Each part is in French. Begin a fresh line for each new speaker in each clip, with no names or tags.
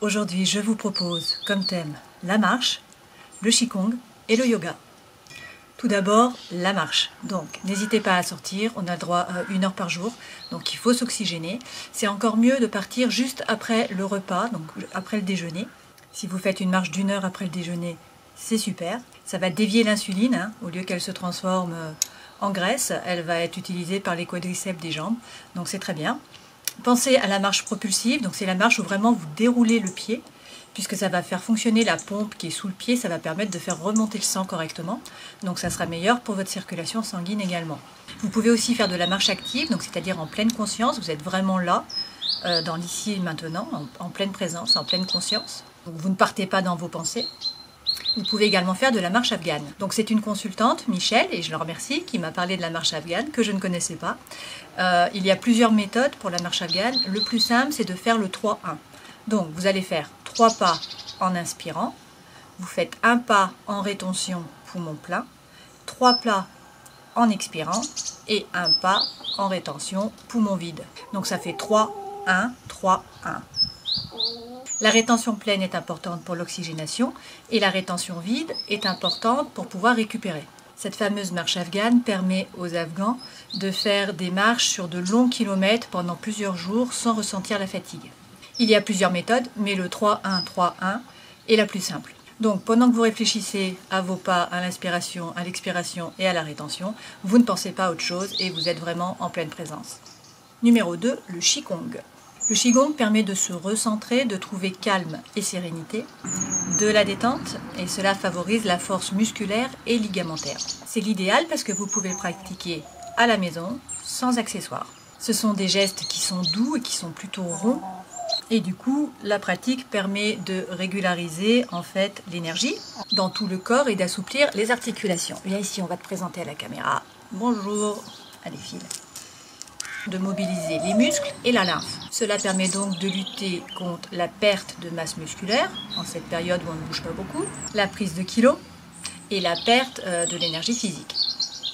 Aujourd'hui, je vous propose comme thème la marche, le qigong et le yoga. Tout d'abord, la marche. Donc, n'hésitez pas à sortir, on a le droit à 1 heure par jour, donc il faut s'oxygéner. C'est encore mieux de partir juste après le repas, donc après le déjeuner. Si vous faites une marche d'1 heure après le déjeuner, c'est super. Ça va dévier l'insuline, au lieu qu'elle se transforme en graisse, elle va être utilisée par les quadriceps des jambes, donc c'est très bien. Pensez à la marche propulsive, donc c'est la marche où vraiment vous déroulez le pied, puisque ça va faire fonctionner la pompe qui est sous le pied, ça va permettre de faire remonter le sang correctement, donc ça sera meilleur pour votre circulation sanguine également. Vous pouvez aussi faire de la marche active, donc c'est-à-dire en pleine conscience, vous êtes vraiment là, dans l'ici et maintenant, en pleine présence, en pleine conscience. Donc vous ne partez pas dans vos pensées. Vous pouvez également faire de la marche afghane. Donc c'est une consultante, Michel, et je le remercie, qui m'a parlé de la marche afghane, que je ne connaissais pas. Il y a plusieurs méthodes pour la marche afghane. Le plus simple, c'est de faire le 3-1. Donc vous allez faire 3 pas en inspirant, vous faites 1 pas en rétention, poumon plein, 3 pas en expirant et 1 pas en rétention, poumon vide. Donc ça fait 3-1, 3-1. La rétention pleine est importante pour l'oxygénation et la rétention vide est importante pour pouvoir récupérer. Cette fameuse marche afghane permet aux Afghans de faire des marches sur de longs kilomètres pendant plusieurs jours sans ressentir la fatigue. Il y a plusieurs méthodes, mais le 3-1, 3-1 est la plus simple. Donc pendant que vous réfléchissez à vos pas, à l'inspiration, à l'expiration et à la rétention, vous ne pensez pas à autre chose et vous êtes vraiment en pleine présence. Numéro 2, le qigong. Le qigong permet de se recentrer, de trouver calme et sérénité, de la détente, et cela favorise la force musculaire et ligamentaire. C'est l'idéal parce que vous pouvez le pratiquer à la maison, sans accessoires. Ce sont des gestes qui sont doux et qui sont plutôt ronds, et du coup, la pratique permet de régulariser en fait l'énergie dans tout le corps et d'assouplir les articulations. Viens ici, on va te présenter à la caméra. Bonjour, allez file. De mobiliser les muscles et la lymphe. Cela permet donc de lutter contre la perte de masse musculaire, en cette période où on ne bouge pas beaucoup, la prise de kilos et la perte de l'énergie physique.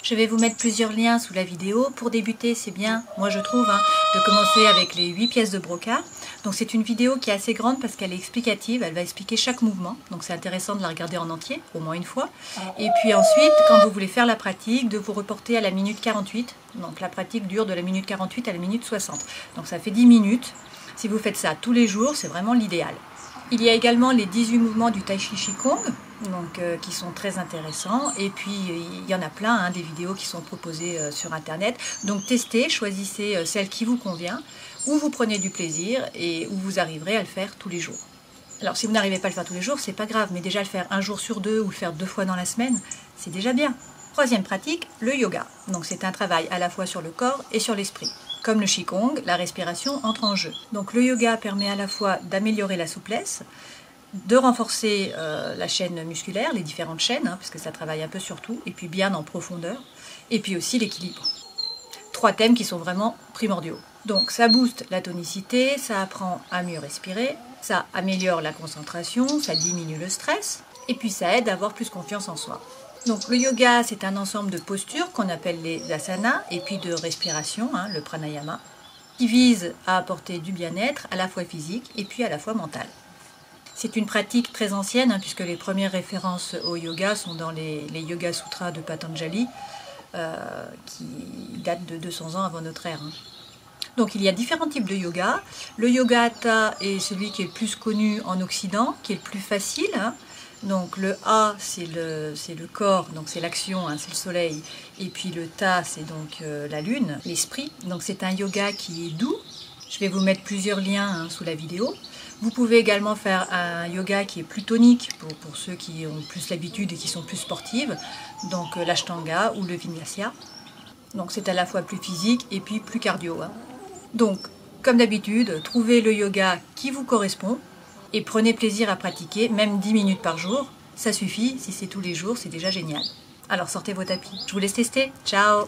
Je vais vous mettre plusieurs liens sous la vidéo. Pour débuter, c'est bien, moi je trouve, de commencer avec les 8 pièces de brocart. Donc c'est une vidéo qui est assez grande parce qu'elle est explicative, elle va expliquer chaque mouvement. Donc c'est intéressant de la regarder en entier, au moins une fois. Et puis ensuite, quand vous voulez faire la pratique, de vous reporter à la minute 48. Donc la pratique dure de la minute 48 à la minute 60. Donc ça fait 10 minutes. Si vous faites ça tous les jours, c'est vraiment l'idéal. Il y a également les 18 mouvements du Tai Chi Qigong, donc, qui sont très intéressants. Et puis, il y en a plein, des vidéos qui sont proposées sur Internet. Donc, testez, choisissez celle qui vous convient, où vous prenez du plaisir et où vous arriverez à le faire tous les jours. Alors, si vous n'arrivez pas à le faire tous les jours, c'est pas grave, mais déjà le faire 1 jour sur 2 ou le faire 2 fois dans la semaine, c'est déjà bien. Troisième pratique, le yoga. Donc, c'est un travail à la fois sur le corps et sur l'esprit. Comme le qigong, la respiration entre en jeu. Donc le yoga permet à la fois d'améliorer la souplesse, de renforcer la chaîne musculaire, les différentes chaînes, parce que ça travaille un peu sur tout, et puis bien en profondeur, et puis aussi l'équilibre. 3 thèmes qui sont vraiment primordiaux. Donc ça booste la tonicité, ça apprend à mieux respirer, ça améliore la concentration, ça diminue le stress, et puis ça aide à avoir plus confiance en soi. Donc le yoga, c'est un ensemble de postures qu'on appelle les asanas et puis de respiration, le pranayama, qui vise à apporter du bien-être à la fois physique et puis à la fois mental. C'est une pratique très ancienne puisque les premières références au yoga sont dans les Yoga Sutras de Patanjali qui datent de 200 ans avant notre ère. Donc il y a différents types de yoga. Le yoga hatha est celui qui est le plus connu en Occident, qui est le plus facile. Donc le A, c'est le corps, donc c'est l'action, c'est le soleil. Et puis le Ta, c'est donc la lune, l'esprit. Donc c'est un yoga qui est doux. Je vais vous mettre plusieurs liens sous la vidéo. Vous pouvez également faire un yoga qui est plus tonique pour ceux qui ont plus l'habitude et qui sont plus sportives. Donc l'ashtanga ou le vinyasa. Donc c'est à la fois plus physique et puis plus cardio. Donc comme d'habitude, trouvez le yoga qui vous correspond. Et prenez plaisir à pratiquer, même 10 minutes par jour, ça suffit, si c'est tous les jours, c'est déjà génial. Alors sortez vos tapis. Je vous laisse tester, ciao!